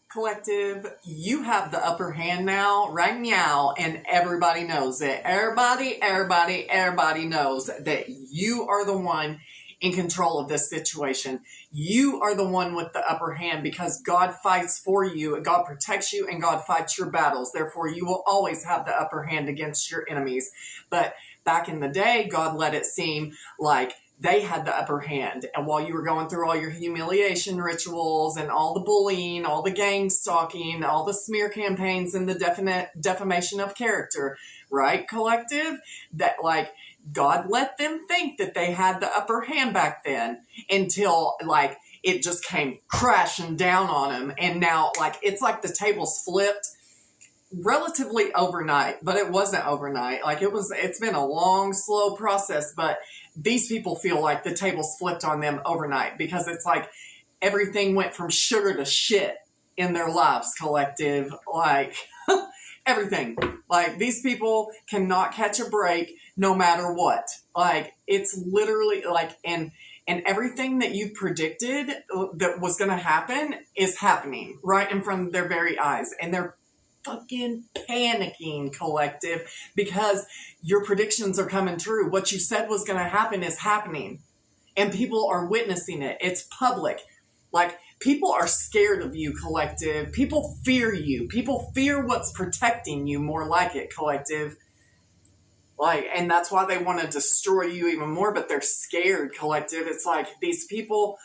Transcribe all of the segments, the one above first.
Collective, you have the upper hand now, right now, and everybody knows it. Everybody knows that you are the one in control of this situation. You are the one with the upper hand because God fights for you, God protects you, and God fights your battles. Therefore, you will always have the upper hand against your enemies. But back in the day, God let it seem like they had the upper hand. And while you were going through all your humiliation rituals and all the bullying, all the gang stalking, all the smear campaigns and the defamation of character, right, collective? That, like, God let them think that they had the upper hand back then until, like, it just came crashing down on them. And now, like, it's like the tables flipped relatively overnight, but it wasn't overnight. Like, it's been a long, slow process, but these people feel like the tables flipped on them overnight because it's like everything went from sugar to shit in their lives, collective. Like, everything. Like, these people cannot catch a break no matter what. Like, it's literally like, and everything that you predicted that was going to happen is happening right in front of their very eyes. And they're fucking panicking, collective, because your predictions are coming true. What you said was going to happen is happening, and people are witnessing it. It's public. Like, people are scared of you, collective. People fear you. People fear what's protecting you, more like it, collective. Like, and that's why they want to destroy you even more, but they're scared, collective. It's like these people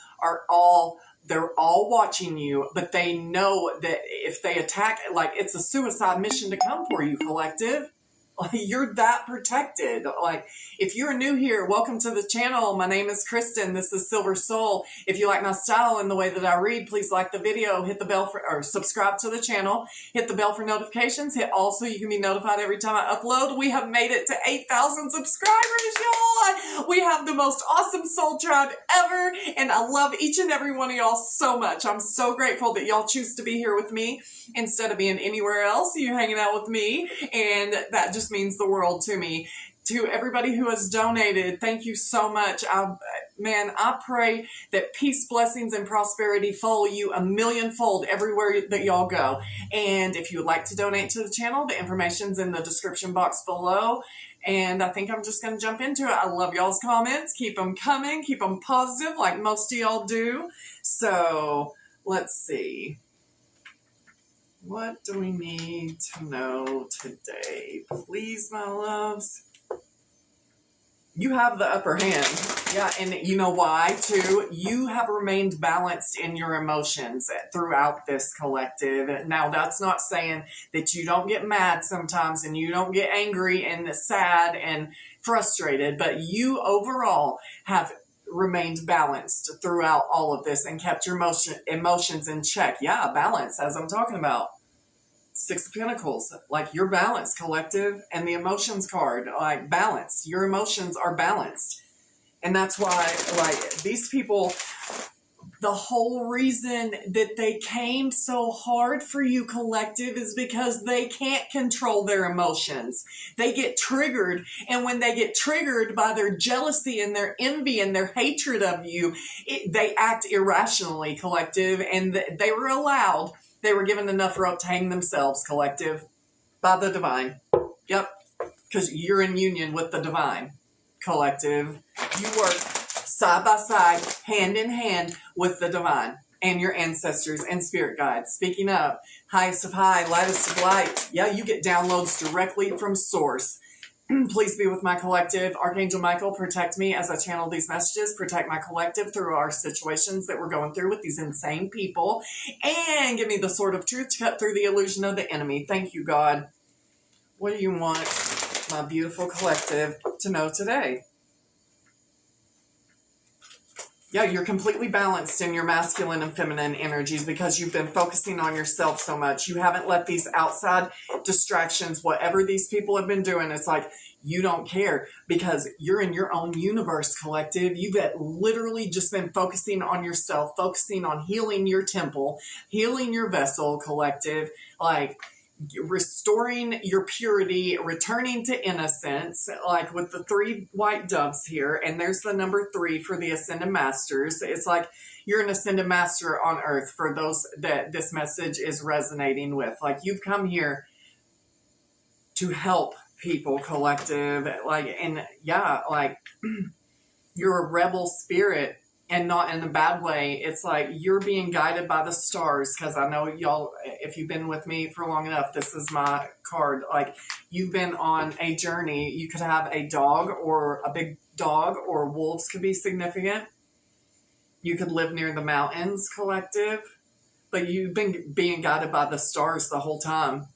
they're all watching you, but they know that if they attack, like, it's a suicide mission to come for you, collective. Like, you're that protected. Like, if you're new here, welcome to the channel. My name is Kristen. This is Silver Soul. If you like my style and the way that I read, please like the video, hit the bell or subscribe to the channel, hit the bell for notifications, hit all so you can be notified every time I upload. We have made it to 8,000 subscribers, y'all. We have the most awesome soul tribe ever, and I love each and every one of y'all so much. I'm so grateful that y'all choose to be here with me instead of being anywhere else. You're hanging out with me, and that just means the world to me. To everybody who has donated, thank you so much. I pray that peace, blessings, and prosperity follow you a millionfold everywhere that y'all go. And if you would like to donate to the channel, the information's in the description box below. And I think I'm just going to jump into it. I love y'all's comments. Keep them coming. Keep them positive like most of y'all do. So let's see. What do we need to know today? Please, my loves. You have the upper hand. Yeah, and you know why, too? You have remained balanced in your emotions throughout this, collective. Now, that's not saying that you don't get mad sometimes and you don't get angry and sad and frustrated, but you overall have remained balanced throughout all of this and kept your emotions in check. Yeah, balance, as I'm talking about. Six of Pentacles, like, you're balanced, collective. And the emotions card, like, balance. Your emotions are balanced. And that's why, like, these people, the whole reason that they came so hard for you, collective, is because they can't control their emotions. They get triggered. And when they get triggered by their jealousy and their envy and their hatred of you, they act irrationally, collective. And they were given enough rope to hang themselves, collective, by the divine. Yep, because you're in union with the divine, collective. You work side by side, hand in hand with the divine and your ancestors and spirit guides. Speaking of, highest of high, lightest of light. Yeah, you get downloads directly from source. Please be with my collective. Archangel Michael, protect me as I channel these messages. Protect my collective through our situations that we're going through with these insane people. And give me the sword of truth to cut through the illusion of the enemy. Thank you, God. What do you want my beautiful collective to know today? Yeah, you're completely balanced in your masculine and feminine energies because you've been focusing on yourself so much. You haven't let these outside distractions, whatever these people have been doing, it's like you don't care because you're in your own universe, collective. You've literally just been focusing on yourself, focusing on healing your temple, healing your vessel, collective. Like, restoring your purity, returning to innocence, like with the 3 white doves here, and there's the number 3 for the Ascended Masters. It's like you're an Ascended Master on earth for those that this message is resonating with. Like, you've come here to help people, collective, like, and yeah, like, you're a rebel spirit, and not in a bad way. It's like you're being guided by the stars, because I know y'all, if you've been with me for long enough, this is my card. Like, you've been on a journey. You could have a dog, or a big dog, or wolves could be significant. You could live near the mountains, collective, but you've been being guided by the stars the whole time.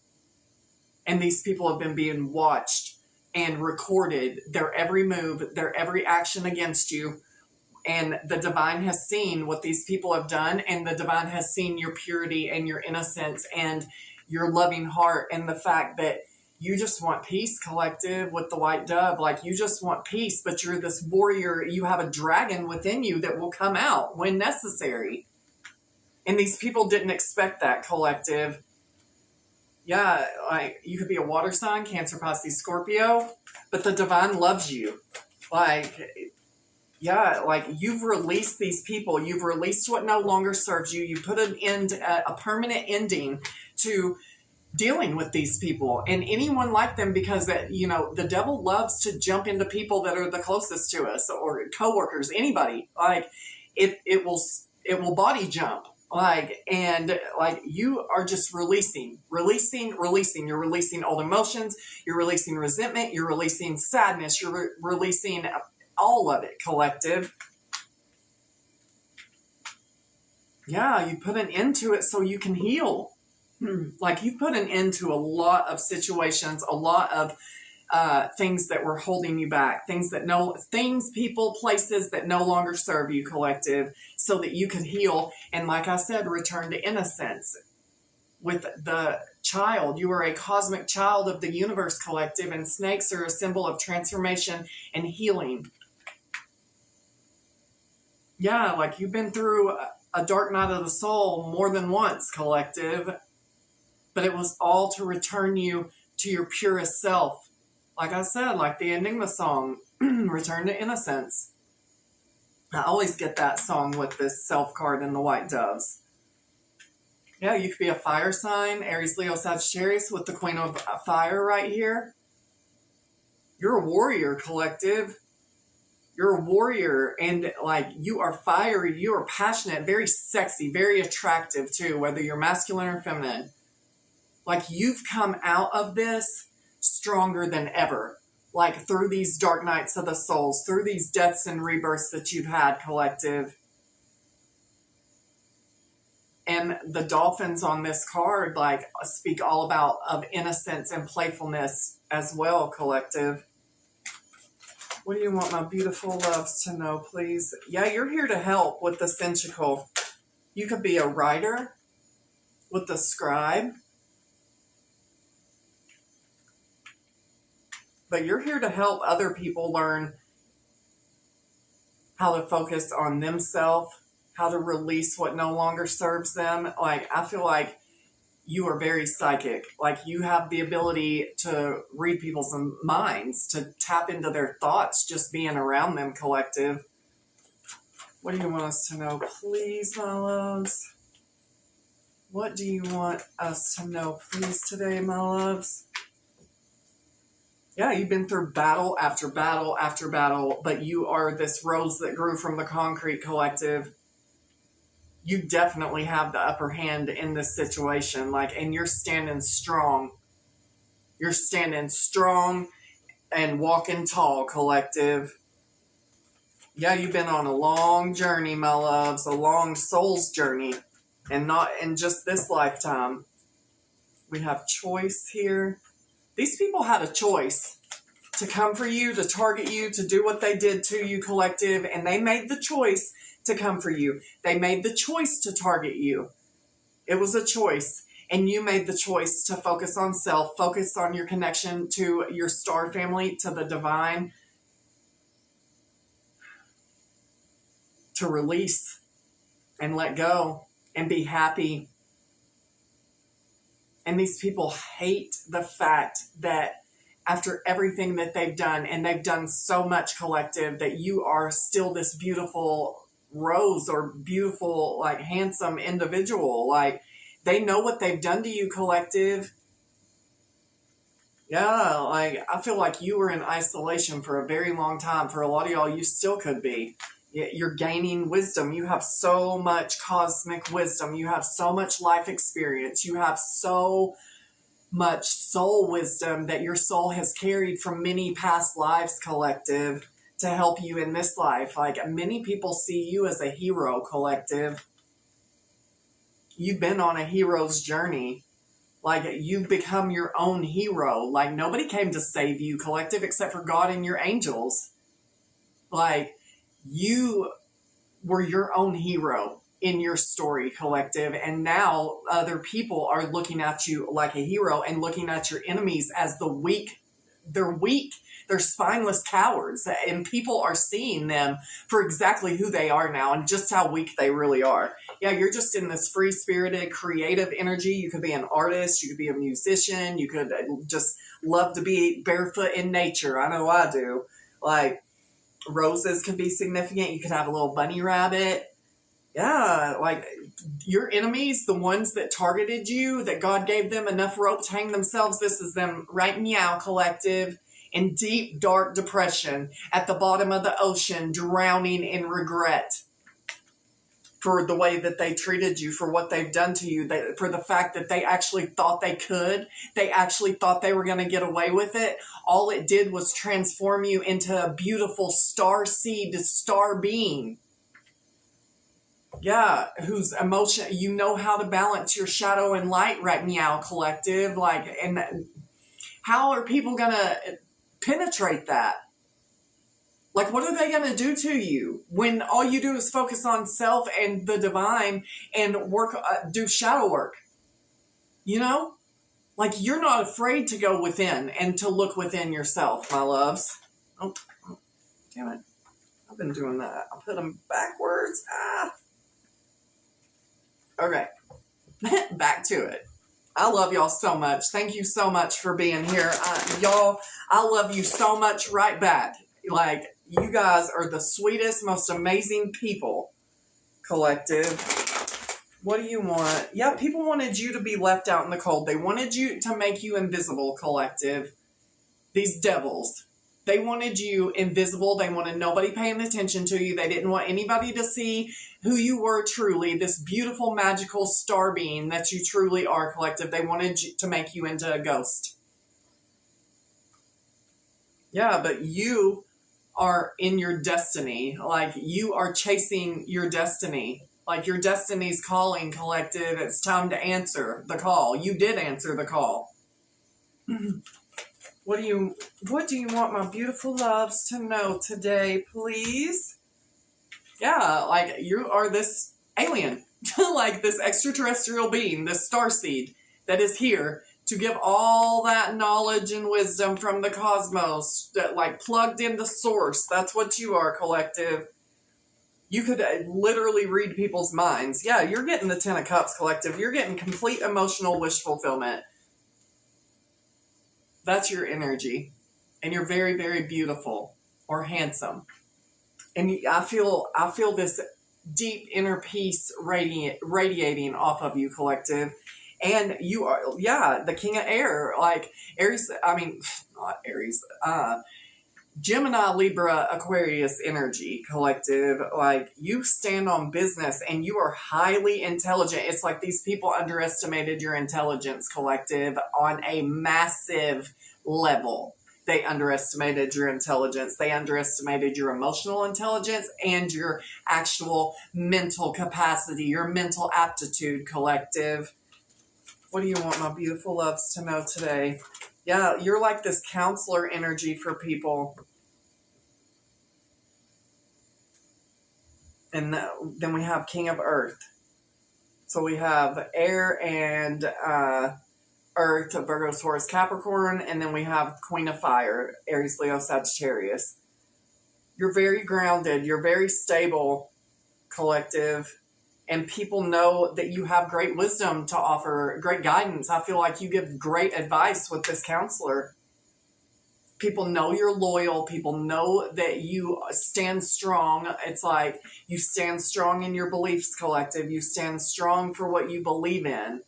And these people have been being watched and recorded, their every move, their every action against you. And the divine has seen what these people have done, and the divine has seen your purity and your innocence and your loving heart, and the fact that you just want peace, collective, with the white dove. Like, you just want peace, but you're this warrior. You have a dragon within you that will come out when necessary. And these people didn't expect that, collective. Yeah, like, you could be a water sign, Cancer, Pisces, Scorpio, but the divine loves you. Like, yeah, like, you've released these people. You've released what no longer serves you. You put an end, a permanent ending to dealing with these people and anyone like them, because that, you know, the devil loves to jump into people that are the closest to us, or coworkers, anybody. Like, it will body jump. Like, and like, you are just releasing. You're releasing old emotions. You're releasing resentment. You're releasing sadness. You're releasing all of it, collective. Yeah, you put an end to it so you can heal. Like, you put an end to a lot of situations, a lot of things that were holding you back, people, places that no longer serve you, collective, so that you can heal. And like I said, return to innocence with the child. You are a cosmic child of the universe, collective, and snakes are a symbol of transformation and healing. Yeah, like, you've been through a dark night of the soul more than once, collective, but it was all to return you to your purest self. Like I said, like the Enigma song, Return to Innocence. I always get that song with this self card and the white doves. Yeah, you could be a fire sign, Aries, Leo, Sagittarius, with the Queen of Fire right here. You're a warrior, collective. You're a warrior, and like, you are fiery, you are passionate, very sexy, very attractive too, whether you're masculine or feminine. Like, you've come out of this stronger than ever. Like, through these dark nights of the souls, through these deaths and rebirths that you've had, collective. And the dolphins on this card, like, speak all about of innocence and playfulness as well, collective. What do you want my beautiful loves to know, please? Yeah, you're here to help with the sensical. You could be a writer with the scribe. But you're here to help other people learn how to focus on themselves, how to release what no longer serves them. Like, I feel like you are very psychic. Like, you have the ability to read people's minds, to tap into their thoughts, just being around them, collective. What do you want us to know, please, my loves? What do you want us to know, please, today, my loves? Yeah, you've been through battle after battle after battle, but you are this rose that grew from the concrete, collective. You definitely have the upper hand in this situation, like, and you're standing strong. You're standing strong and walking tall, collective. Yeah, you've been on a long journey, my loves, a long soul's journey, and not in just this lifetime. We have choice here. These people had a choice to come for you, to target you, to do what they did to you, collective, and they made the choice to come for you. They made the choice to target you. It was a choice, and you made the choice to focus on self, focus on your connection to your star family, to the divine, to release and let go and be happy And these people hate the fact that after everything that they've done, and they've done so much, collective, that you are still this beautiful rose or beautiful, like, handsome individual. Like, they know what they've done to you, collective. Yeah, like, I feel like you were in isolation for a very long time. For a lot of y'all, you still could be. You're gaining wisdom. You have so much cosmic wisdom. You have so much life experience. You have so much soul wisdom that your soul has carried from many past lives, collective, to help you in this life. Like, many people see you as a hero, collective. You've been on a hero's journey. Like, you've become your own hero. Like, nobody came to save you, collective, except for God and your angels. Like, you were your own hero in your story, collective, and now other people are looking at you like a hero and looking at your enemies as the weak. They're weak. They're spineless cowards, and people are seeing them for exactly who they are now and just how weak they really are. Yeah, you're just in this free-spirited, creative energy. You could be an artist. You could be a musician. You could just love to be barefoot in nature. I know I do. Like, roses could be significant. You could have a little bunny rabbit. Yeah, like, your enemies, the ones that targeted you, that God gave them enough rope to hang themselves, this is them right meow, collective, in deep, dark depression at the bottom of the ocean, drowning in regret for the way that they treated you, for what they've done to you, for the fact that they actually thought they could. They actually thought they were going to get away with it. All it did was transform you into a beautiful star seed, star being. Yeah, whose emotion, you know how to balance your shadow and light, right meow, collective. Like, and how are people going to penetrate that? Like, what are they going to do to you when all you do is focus on self and the divine and work, do shadow work? You know? Like, you're not afraid to go within and to look within yourself, my loves. Oh, damn it. I've been doing that. I put them backwards. Okay. Back to it. I love y'all so much. Thank you so much for being here. Y'all, I love you so much right back. Like, you guys are the sweetest, most amazing people, collective. What do you want? Yeah, people wanted you to be left out in the cold. They wanted you to make you invisible, collective. These devils. They wanted you invisible. They wanted nobody paying attention to you. They didn't want anybody to see who you were truly, this beautiful, magical star being that you truly are, collective. They wanted to make you into a ghost. Yeah, but you are in your destiny. Like, you are chasing your destiny. Like, your destiny's calling, collective. It's time to answer the call. You did answer the call. What do you want my beautiful loves to know today, please? Yeah, like, you are this alien, like this extraterrestrial being, this starseed that is here to give all that knowledge and wisdom from the cosmos, that, like, plugged into source. That's what you are, collective. You could literally read people's minds. Yeah, you're getting the 10 of Cups, collective. You're getting complete emotional wish fulfillment. That's your energy. And you're very, very beautiful or handsome. And I feel this deep inner peace radiating off of you, collective. And you are, yeah, the king of air. Like, Aries, not Aries, Gemini, Libra, Aquarius energy, collective. Like, you stand on business and you are highly intelligent. It's like these people underestimated your intelligence, collective, on a massive level. They underestimated your intelligence. They underestimated your emotional intelligence and your actual mental capacity, your mental aptitude, collective. What do you want my beautiful loves to know today? Yeah, you're like this counselor energy for people. And then we have King of Earth. So we have air and Earth, Virgo, Taurus, Capricorn. And then we have Queen of Fire, Aries, Leo, Sagittarius. You're very grounded. You're very stable, collective. And people know that you have great wisdom to offer, great guidance. I feel like you give great advice with this counselor. People know you're loyal. People know that you stand strong. It's like you stand strong in your beliefs, collective. You stand strong for what you believe in.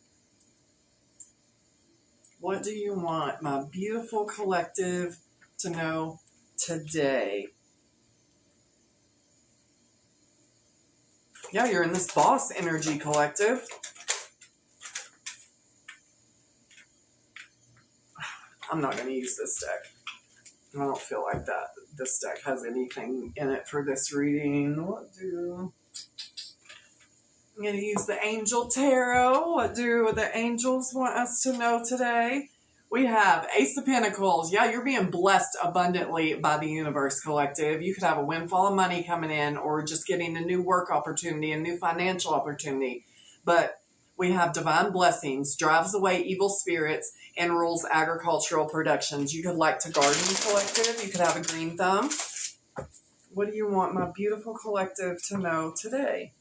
What do you want, my beautiful collective, to know today? Yeah, you're in this boss energy, collective. I'm not going to use this deck. I don't feel like that this deck has anything in it for this reading. I'm going to use the Angel Tarot. What do the angels want us to know today? We have Ace of Pentacles. Yeah, you're being blessed abundantly by the universe, collective. You could have a windfall of money coming in, or just getting a new work opportunity, a new financial opportunity. But we have divine blessings, drives away evil spirits, and rules agricultural productions. You could like to garden, collective. You could have a green thumb. What do you want my beautiful collective to know today?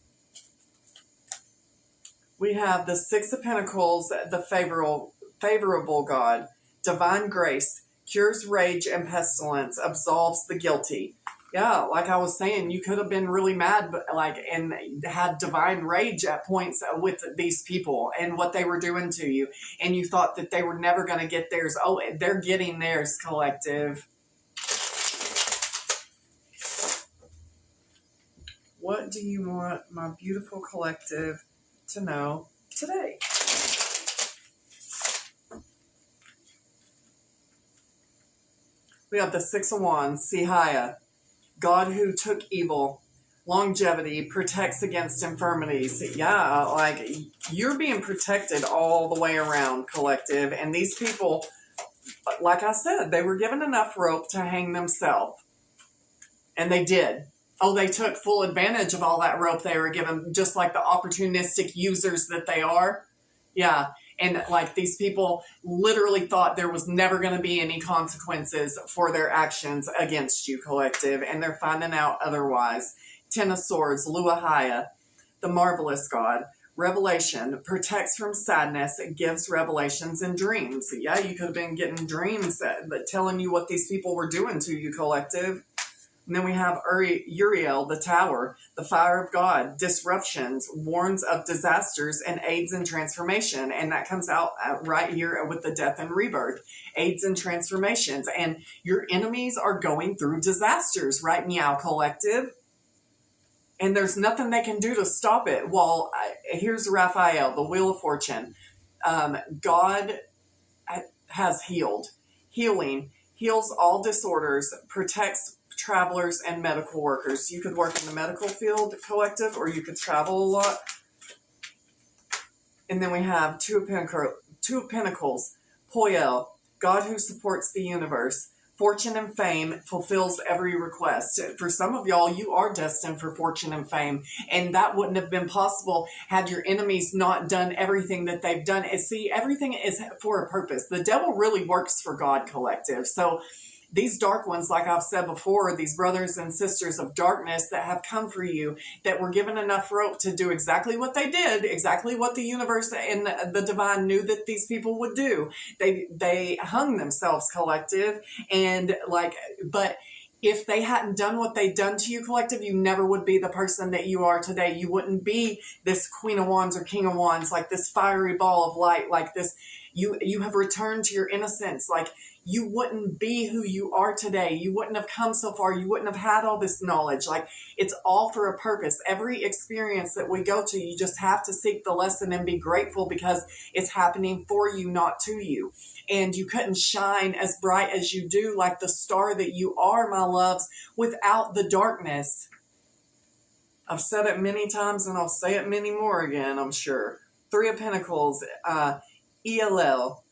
We have the Six of Pentacles, the favorable God, divine grace, cures rage and pestilence, absolves the guilty. Yeah, like I was saying, you could have been really mad, but and had divine rage at points with these people and what they were doing to you, and you thought that they were never going to get theirs. Oh, they're getting theirs, collective. What do you want my beautiful collective to know today? We have the Six of Wands, Sihaya. God who took evil, longevity, protects against infirmities. Yeah, like you're being protected all the way around, collective. And these people, like I said, they were given enough rope to hang themselves. And they did. Oh, they took full advantage of all that rope they were given, just like the opportunistic users that they are. Yeah. And like these people literally thought there was never going to be any consequences for their actions against you, collective. And they're finding out otherwise. Ten of Swords, Luahaya, the marvelous God. Revelation, protects from sadness, gives revelations and dreams. Yeah, you could have been getting dreams that telling you what these people were doing to you, collective. And then we have Uriel, the Tower, the fire of God, disruptions, warns of disasters, and aids in transformation. And that comes out right here with the death and rebirth, aids in transformations. And your enemies are going through disasters right now, collective. And there's nothing they can do to stop it. Well, here's Raphael, the Wheel of Fortune. God has healed. Healing heals all disorders, protects travelers and medical workers. You could work in the medical field, collective, or you could travel a lot. And then we have Two of Pentacles, Poel, God who supports the universe. Fortune and fame, fulfills every request. For some of y'all, you are destined for fortune and fame, and that wouldn't have been possible had your enemies not done everything that they've done. And see, everything is for a purpose. The devil really works for God, collective. So these dark ones, like I've said before, these brothers and sisters of darkness that have come for you, that were given enough rope to do exactly what they did, exactly what the universe and the divine knew that these people would do. They hung themselves, collective, and but if they hadn't done what they'd done to you, collective, you never would be the person that you are today. You wouldn't be this Queen of Wands or King of Wands, like this fiery ball of light, like this. You have returned to your innocence, like you wouldn't be who you are today. You wouldn't have come so far. You wouldn't have had all this knowledge. Like, it's all for a purpose. Every experience that we go to, you just have to seek the lesson and be grateful because it's happening for you, not to you. And you couldn't shine as bright as you do, like the star that you are, my loves, without the darkness. I've said it many times and I'll say it many more again, I'm sure. Three of Pentacles, ELL.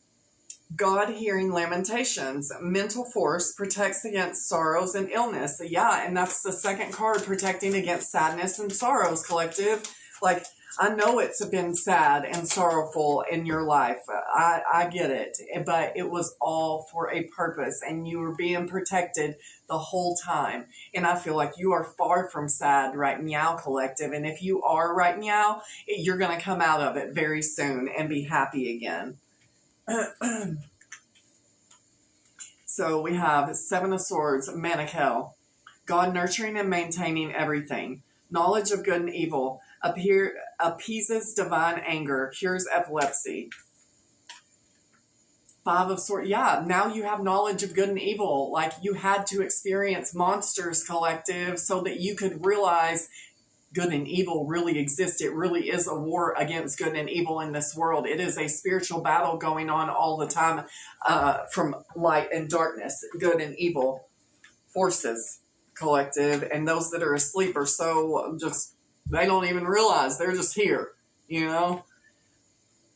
God hearing lamentations, mental force, protects against sorrows and illness. Yeah, and that's the second card, protecting against sadness and sorrows, collective. Like, I know it's been sad and sorrowful in your life. I get it. But it was all for a purpose, and you were being protected the whole time. And I feel like you are far from sad, right meow collective. And if you are right meow, you're going to come out of it very soon and be happy again. So we have Seven of Swords, Manakel. God nurturing and maintaining everything. Knowledge of good and evil. Appeases divine anger. Cures epilepsy. Five of Swords. Yeah, now you have knowledge of good and evil. Like, you had to experience monsters, collective, so that you could realize good and evil really exist. It really is a war against good and evil in this world. It is a spiritual battle going on all the time, from light and darkness, good and evil forces, collective. And those that are asleep are so just, they don't even realize they're just here, you know?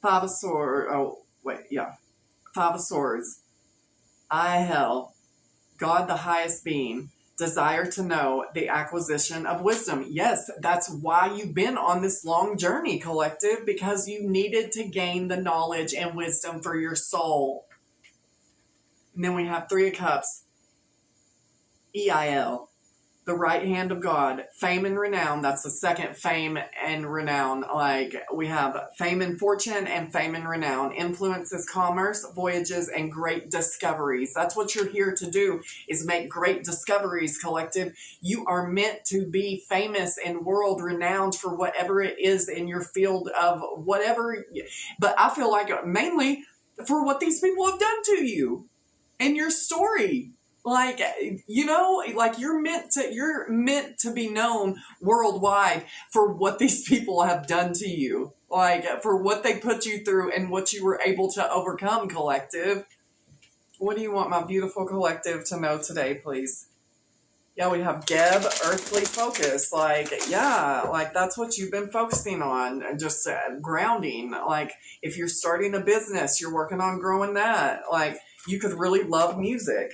Five of Swords. Oh, wait, yeah. Five of Swords. I, hell, God the highest being, desire to know the acquisition of wisdom. Yes, that's why you've been on this long journey, collective, because you needed to gain the knowledge and wisdom for your soul. And then we have Three of Cups. EIL. The right hand of God, fame and renown. That's the second, fame and renown. Like, we have fame and fortune and fame and renown. Influences, commerce, voyages, and great discoveries. That's what you're here to do, is make great discoveries, collective. You are meant to be famous and world renowned for whatever it is in your field of whatever. But I feel like mainly for what these people have done to you and your story. Like, you know, like you're meant to be known worldwide for what these people have done to you. Like, for what they put you through and what you were able to overcome, collective. What do you want my beautiful collective to know today, please? Yeah, we have Geb, earthly focus. Like, yeah, like that's what you've been focusing on. Just grounding. Like, if you're starting a business, you're working on growing that. Like, you could really love music.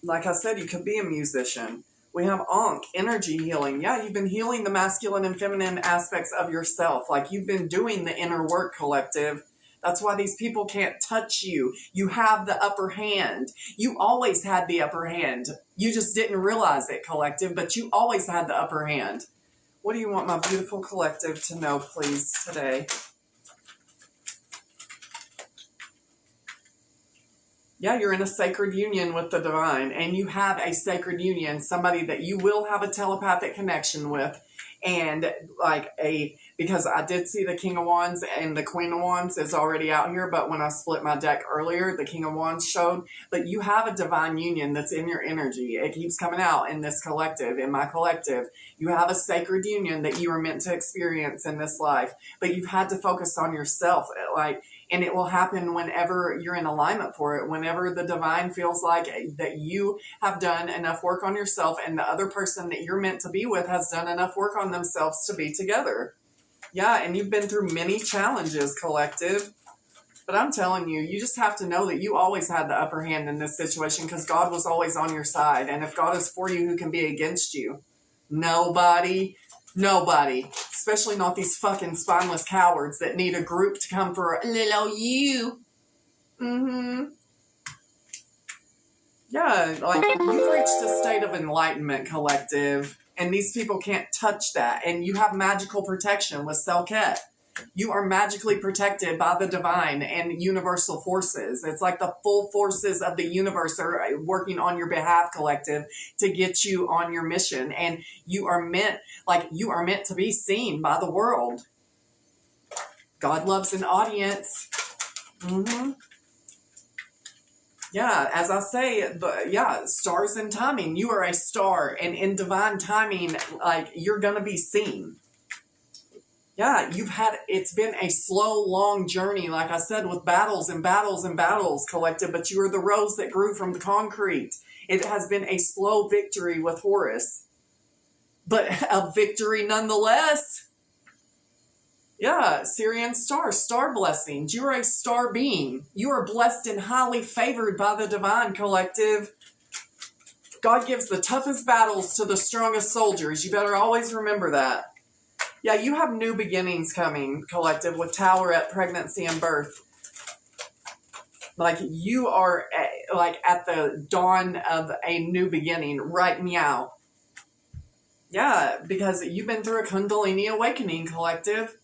Like I said, you could be a musician. We have Ankh, energy healing. Yeah, you've been healing the masculine and feminine aspects of yourself. Like, you've been doing the inner work, collective. That's why these people can't touch you. You have the upper hand. You always had the upper hand. You just didn't realize it, collective, but you always had the upper hand. What do you want my beautiful collective to know, please, today? Yeah, you're in a sacred union with the divine, and you have a sacred union, somebody that you will have a telepathic connection with, and because I did see the King of Wands and the Queen of Wands is already out here, but when I split my deck earlier, the King of Wands showed, but you have a divine union that's in your energy. It keeps coming out in this collective, in my collective. You have a sacred union that you are meant to experience in this life, but you've had to focus on yourself, and it will happen whenever you're in alignment for it, whenever the divine feels like that you have done enough work on yourself and the other person that you're meant to be with has done enough work on themselves to be together. Yeah, and you've been through many challenges, collective. But I'm telling you, you just have to know that you always had the upper hand in this situation because God was always on your side. And if God is for you, who can be against you? Nobody. Nobody. Especially not these fucking spineless cowards that need a group to come for a little you. Yeah, like, you've reached a state of enlightenment, collective. And these people can't touch that. And you have magical protection with Selket. You are magically protected by the divine and universal forces. It's like the full forces of the universe are working on your behalf, collective, to get you on your mission. And you are meant to be seen by the world. God loves an audience. Yeah, as I say, stars and timing. You are a star, and in divine timing, like, you're going to be seen. Yeah, it's been a slow, long journey, like I said, with battles and battles and battles, collective, but you are the rose that grew from the concrete. It has been a slow victory with Horus, but a victory nonetheless. Yeah, Syrian star blessings. You are a star being. You are blessed and highly favored by the divine, collective. God gives the toughest battles to the strongest soldiers. You better always remember that. Yeah, you have new beginnings coming, collective, with Tower at pregnancy and birth. Like you are like at the dawn of a new beginning right meow. Yeah, because you've been through a Kundalini awakening, collective.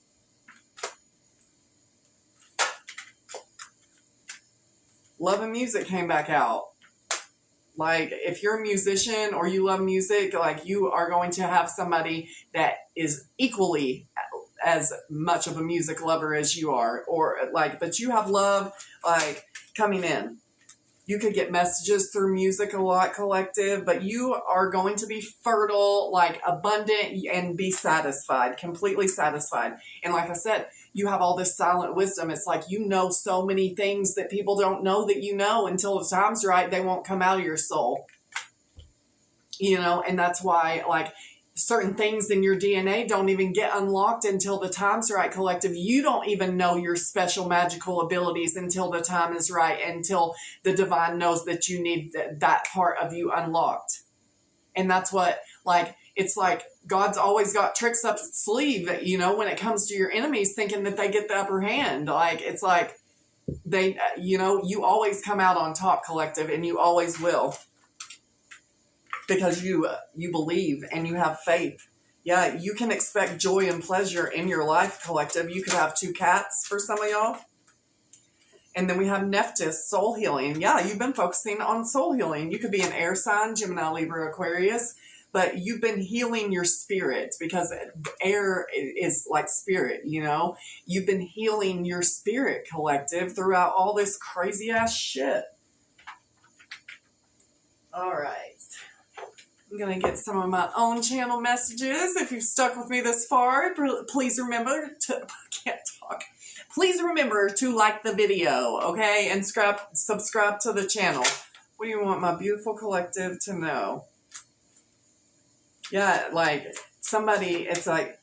Love and Music came back out. Like, if you're a musician or you love music, like, you are going to have somebody that is equally as much of a music lover as you are. Or, like, but you have love, like, coming in. You could get messages through music a lot, collective, but you are going to be fertile, like, abundant, and be satisfied, completely satisfied. And like I said, you have all this silent wisdom. It's like you know so many things that people don't know that you know. Until the time's right, they won't come out of your soul. You know, and that's why, like, certain things in your DNA don't even get unlocked until the time's right, collective. You don't even know your special magical abilities until the time is right, until the divine knows that you need that part of you unlocked. And that's what, like, it's like God's always got tricks up his sleeve, you know, when it comes to your enemies, thinking that they get the upper hand. Like, it's like they, you know, you always come out on top, collective, and you always will. Because you believe and you have faith. Yeah, you can expect joy and pleasure in your life, collective. You could have 2 cats for some of y'all. And then we have Nephthys, soul healing. Yeah, you've been focusing on soul healing. You could be an air sign, Gemini, Libra, Aquarius, but you've been healing your spirit, because air is like spirit, you know? You've been healing your spirit, collective, throughout all this crazy ass shit. All right. I'm going to get some of my own channel messages. If you've stuck with me this far, please remember to, I can't talk. Please remember to like the video, okay? And subscribe to the channel. What do you want my beautiful collective to know? Yeah, like somebody, it's like,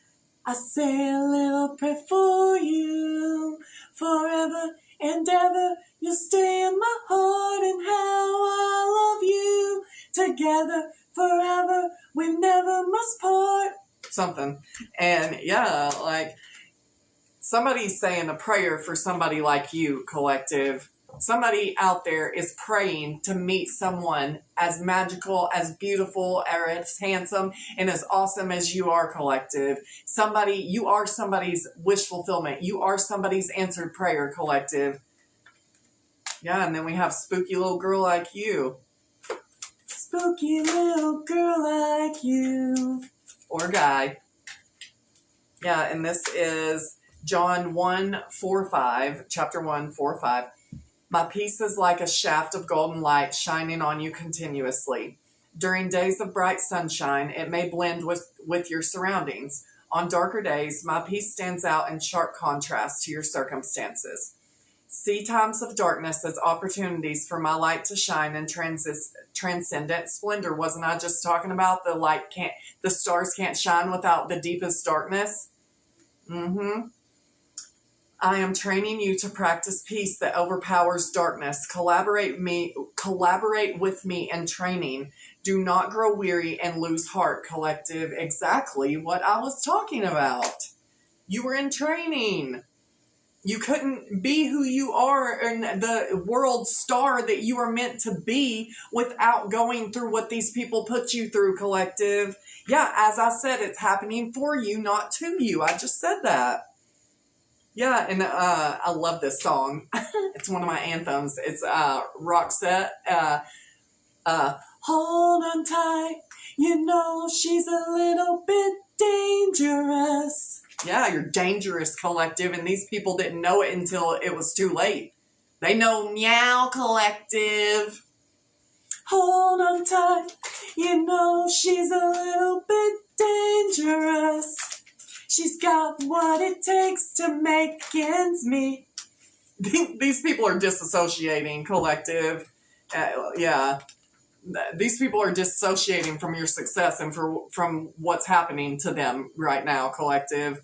I say a little prayer for you, forever and ever. You'll stay in my heart, and how I love you. Together forever, we never must part. Something. And yeah, like somebody's saying a prayer for somebody like you, collective. Somebody out there is praying to meet someone as magical, as beautiful, or as handsome, and as awesome as you are, collective. You are somebody's wish fulfillment. You are somebody's answered prayer, collective. Yeah, and then we have spooky little girl like you. Spooky little girl like you. Or guy. Yeah, and this is John 1:4-5, chapter 1:4-5. My peace is like a shaft of golden light shining on you continuously. During days of bright sunshine, it may blend with your surroundings. On darker days, my peace stands out in sharp contrast to your circumstances. See times of darkness as opportunities for my light to shine in transcendent splendor. Wasn't I just talking about the stars can't shine without the deepest darkness? I am training you to practice peace that overpowers darkness. Collaborate with me in training. Do not grow weary and lose heart, collective. Exactly what I was talking about. You were in training. You couldn't be who you are and the world star that you are meant to be without going through what these people put you through, collective. Yeah, as I said, it's happening for you, not to you. I just said that. Yeah, and I love this song. It's one of my anthems. It's Roxette. Hold on tight. You know she's a little bit dangerous. Yeah, you're dangerous, collective, and these people didn't know it until it was too late. They know meow, collective. Hold on tight. You know she's a little bit dangerous. She's got what it takes to make ends meet. These people are disassociating, collective. Yeah. These people are disassociating from your success and from what's happening to them right now, collective.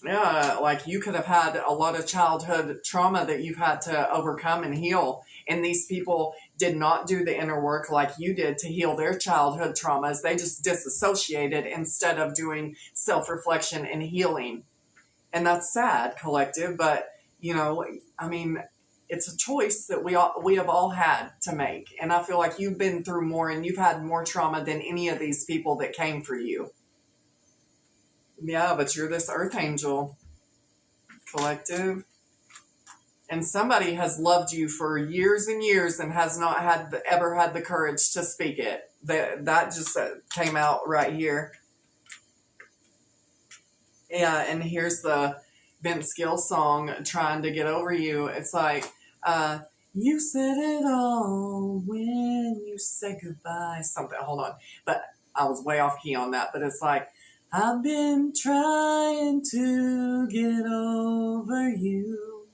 Yeah, like you could have had a lot of childhood trauma that you've had to overcome and heal. And these people did not do the inner work like you did to heal their childhood traumas. They just disassociated instead of doing self reflection and healing. And that's sad, collective, but you know, I mean, it's a choice that we have all had to make. And I feel like you've been through more and you've had more trauma than any of these people that came for you. Yeah, but you're this earth angel, collective. And somebody has loved you for years and years and has not ever had the courage to speak it. That just came out right here. Yeah, and here's the Vince Gill song, Trying to Get Over You. It's like, you said it all when you said goodbye. Something, hold on. But I was way off key on that. But it's like, I've been trying to get over you.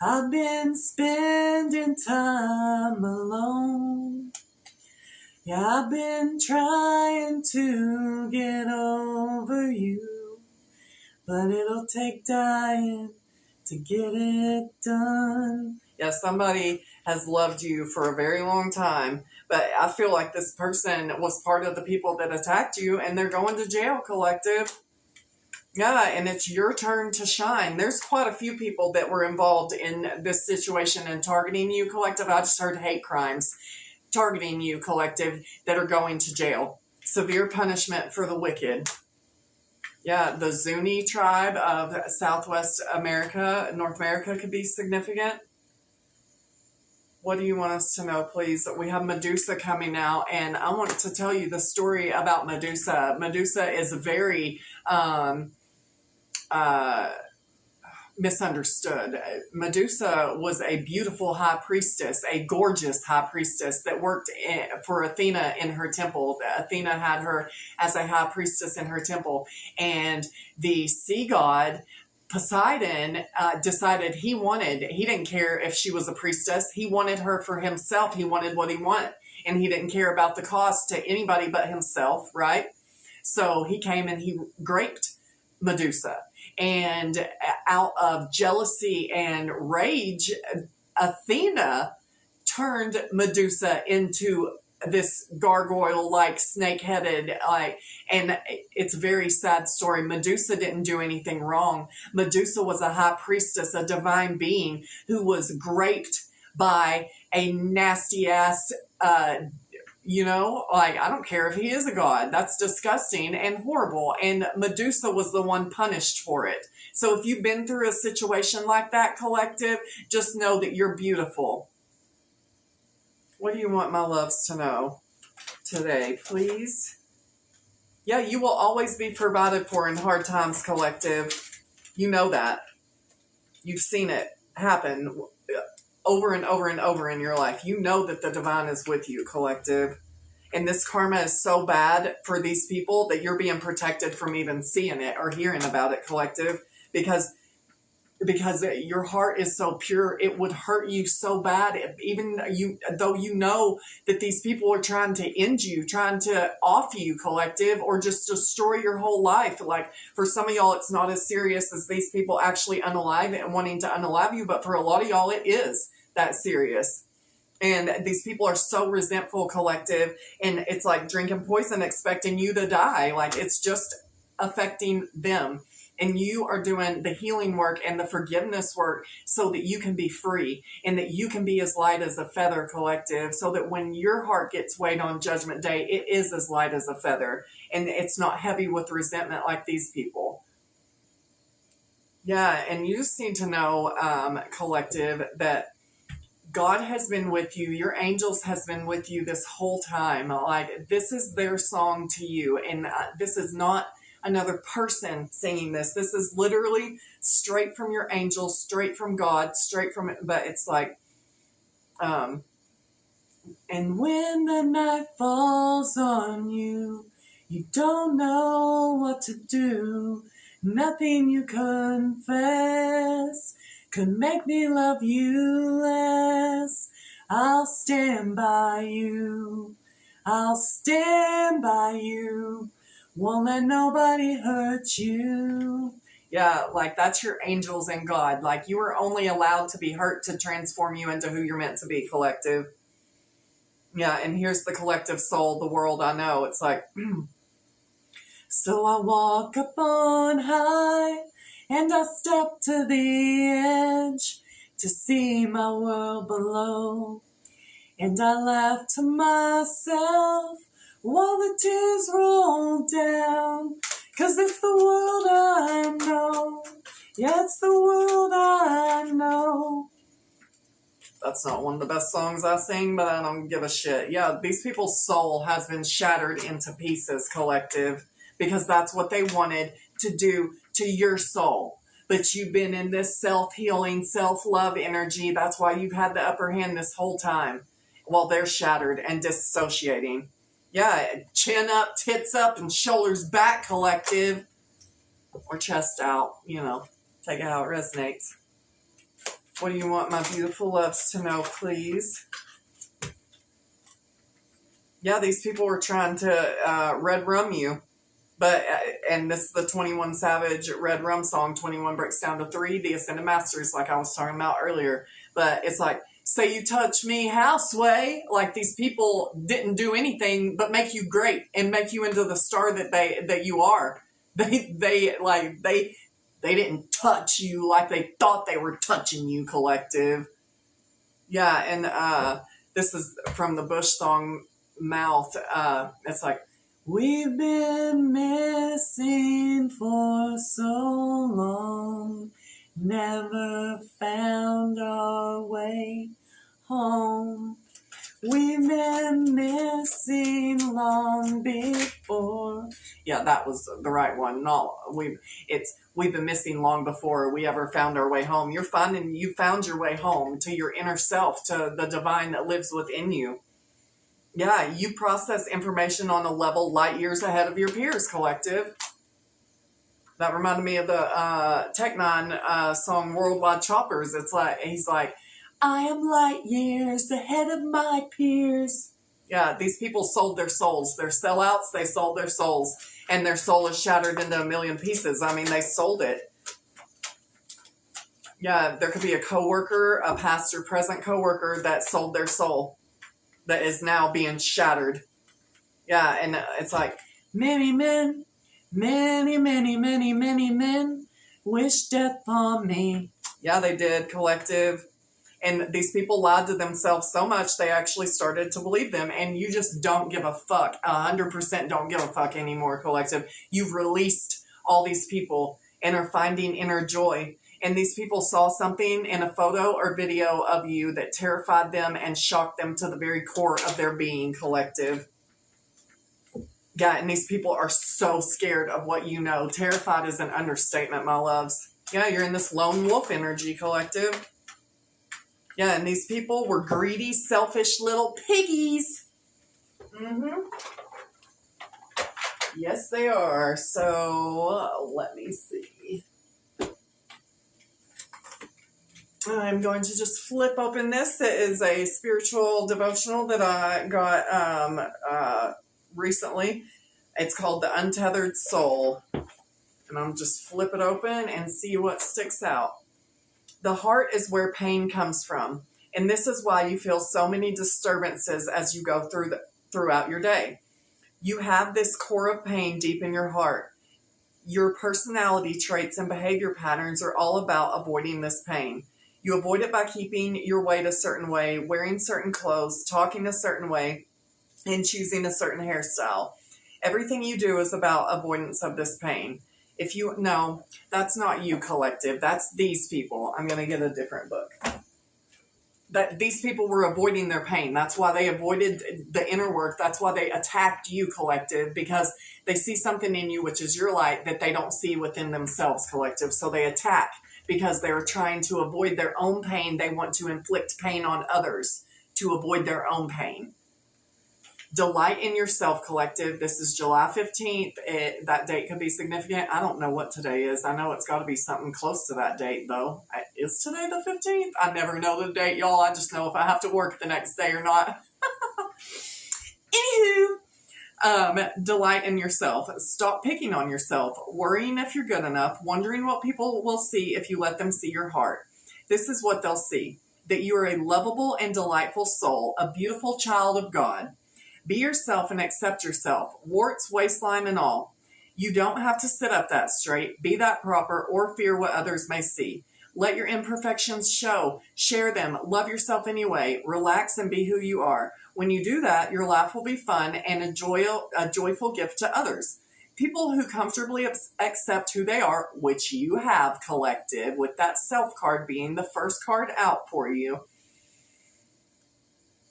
I've been spending time alone. Yeah, I've been trying to get over you. But it'll take dying to get it done. Yeah, somebody has loved you for a very long time, but I feel like this person was part of the people that attacked you and they're going to jail, collective. Yeah, and it's your turn to shine. There's quite a few people that were involved in this situation and targeting you, collective. I just heard hate crimes targeting you, collective, that are going to jail. Severe punishment for the wicked. Yeah, the Zuni tribe of Southwest America, North America could be significant. What do you want us to know, please? We have Medusa coming now, and I want to tell you the story about Medusa. Medusa is very misunderstood. Medusa was a beautiful high priestess, a gorgeous high priestess that worked for Athena in her temple. Athena had her as a high priestess in her temple, and the sea god Poseidon decided he didn't care if she was a priestess. He wanted her for himself. He wanted what he wanted, and he didn't care about the cost to anybody but himself, right? So he came and he raped Medusa. And out of jealousy and rage, Athena turned Medusa into this gargoyle-like, snake-headed, and it's a very sad story. Medusa didn't do anything wrong. Medusa was a high priestess, a divine being who was raped by a nasty-ass, I don't care if he is a god. That's disgusting and horrible. And Medusa was the one punished for it. So if you've been through a situation like that, collective, just know that you're beautiful. What do you want my loves to know today, please? Yeah, you will always be provided for in hard times, collective. You know that. You've seen it happen over and over and over in your life. You know that the divine is with you, collective. And this karma is so bad for these people that you're being protected from even seeing it or hearing about it, collective, because your heart is so pure. It would hurt you so bad, though you know that these people are trying to end you, trying to off you, collective, or just destroy your whole life. Like for some of y'all, it's not as serious as these people actually unalive and wanting to unalive you, but for a lot of y'all, it is that serious. And these people are so resentful, collective, and it's like drinking poison expecting you to die. Like it's just affecting them. And you are doing the healing work and the forgiveness work so that you can be free and that you can be as light as a feather, collective, so that when your heart gets weighed on Judgment Day, it is as light as a feather and it's not heavy with resentment like these people. Yeah, and you just need to know, collective, that God has been with you. Your angels has been with you this whole time. Like this is their song to you. And this is not another person singing this. This is literally straight from your angels, straight from God, but it's like, and when the night falls on you, you don't know what to do. Nothing you confess could make me love you less. I'll stand by you. I'll stand by you. Won't let nobody hurt you. Yeah, like that's your angels and God. Like you are only allowed to be hurt to transform you into who you're meant to be, collective. Yeah, and here's the collective soul, the world I know. It's like, so I walk up on high and I step to the edge to see my world below. And I laugh to myself while the tears roll down. 'Cause it's the world I know. Yeah, it's the world I know. That's not one of the best songs I sing, but I don't give a shit. Yeah, these people's soul has been shattered into pieces, collective, because that's what they wanted to do to your soul. But you've been in this self-healing, self-love energy. That's why you've had the upper hand this whole time while they're shattered and dissociating. Yeah, chin up, tits up, and shoulders back, collective. Or chest out, take it how it resonates. What do you want my beautiful loves to know, please? Yeah, these people were trying to red rum you. But, and this is the 21 Savage Red Rum song, 21 breaks down to 3, the Ascended Masters, like I was talking about earlier. But it's like, say you touch me, houseway. Like these people didn't do anything but make you great and make you into the star that you are. They didn't touch you like they thought they were touching you, collective. Yeah, and this is from the Bush song Mouth. It's like, we've been missing for so long, never found our way home. We've been missing long before. Yeah, that was the right one. No, we've been missing long before we ever found our way home. You found your way home to your inner self, to the divine that lives within you. Yeah, you process information on a level light years ahead of your peers, collective. That reminded me of the Tech Nine song Worldwide Choppers. It's like, he's like, I am light years ahead of my peers. Yeah, these people sold their souls. They're sellouts. They sold their souls. And their soul is shattered into a million pieces. I mean, they sold it. Yeah, there could be a coworker, a past or present coworker that sold their soul, that is now being shattered. Yeah, and it's like, many men, many, many, many, many men wish death on me. Yeah, they did, collective. And these people lied to themselves so much, they actually started to believe them. And you just don't give a fuck. 100% don't give a fuck anymore, collective. You've released all these people and are finding inner joy. And these people saw something in a photo or video of you that terrified them and shocked them to the very core of their being, collective. Yeah, and these people are so scared of what you know. Terrified is an understatement, my loves. Yeah, you're in this lone wolf energy, collective. Yeah, and these people were greedy, selfish little piggies. Yes, they are. So, let me see. I'm going to just flip open this. It is a spiritual devotional that I got recently. It's called The Untethered Soul. And I'm just flip it open and see what sticks out. The heart is where pain comes from, and this is why you feel so many disturbances as you go throughout your day. You have this core of pain deep in your heart. Your personality traits and behavior patterns are all about avoiding this pain. You avoid it by keeping your weight a certain way, wearing certain clothes, talking a certain way, and choosing a certain hairstyle. Everything you do is about avoidance of this pain. No, that's not you, collective. That's these people. I'm going to get a different book. These people were avoiding their pain. That's why they avoided the inner work. That's why they attacked you, collective, because they see something in you, which is your light, that they don't see within themselves, collective. So they attack because they're trying to avoid their own pain. They want to inflict pain on others to avoid their own pain. Delight in yourself, collective. This is July 15th. That date could be significant. I don't know what today is. I know it's got to be something close to that date, though. Is today the 15th? I never know the date, y'all. I just know if I have to work the next day or not. Anywho, Delight in yourself. Stop picking on yourself, worrying if you're good enough, wondering what people will see if you let them see your heart. This is what they'll see: that you are a lovable and delightful soul, a beautiful child of God. Be yourself and accept yourself, warts, waistline, and all. You don't have to sit up that straight, be that proper, or fear what others may see. Let your imperfections show. Share them. Love yourself anyway. Relax and be who you are. When you do that, your life will be fun and a joyful gift to others. People who comfortably accept who they are, which you have, collective, with that self card being the first card out for you.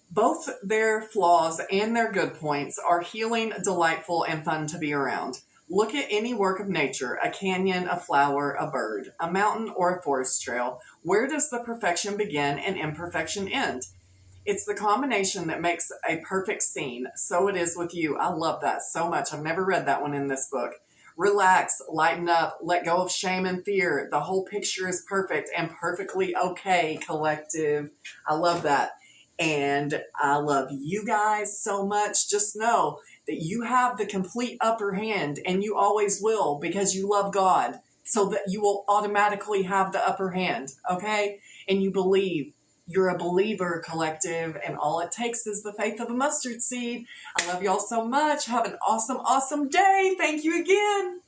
Both their flaws and their good points are healing, delightful, and fun to be around. Look at any work of nature: a canyon, a flower, a bird, a mountain, or a forest trail. Where does the perfection begin and imperfection end? It's the combination that makes a perfect scene. So it is with you. I love that so much. I've never read that one in this book. Relax, lighten up, let go of shame and fear. The whole picture is perfect and perfectly okay, collective. I love that. And I love you guys so much. Just know that you have the complete upper hand, and you always will, because you love God. So that you will automatically have the upper hand, okay? And you believe. You're a believer, collective, and all it takes is the faith of a mustard seed. I love y'all so much. Have an awesome, awesome day. Thank you again.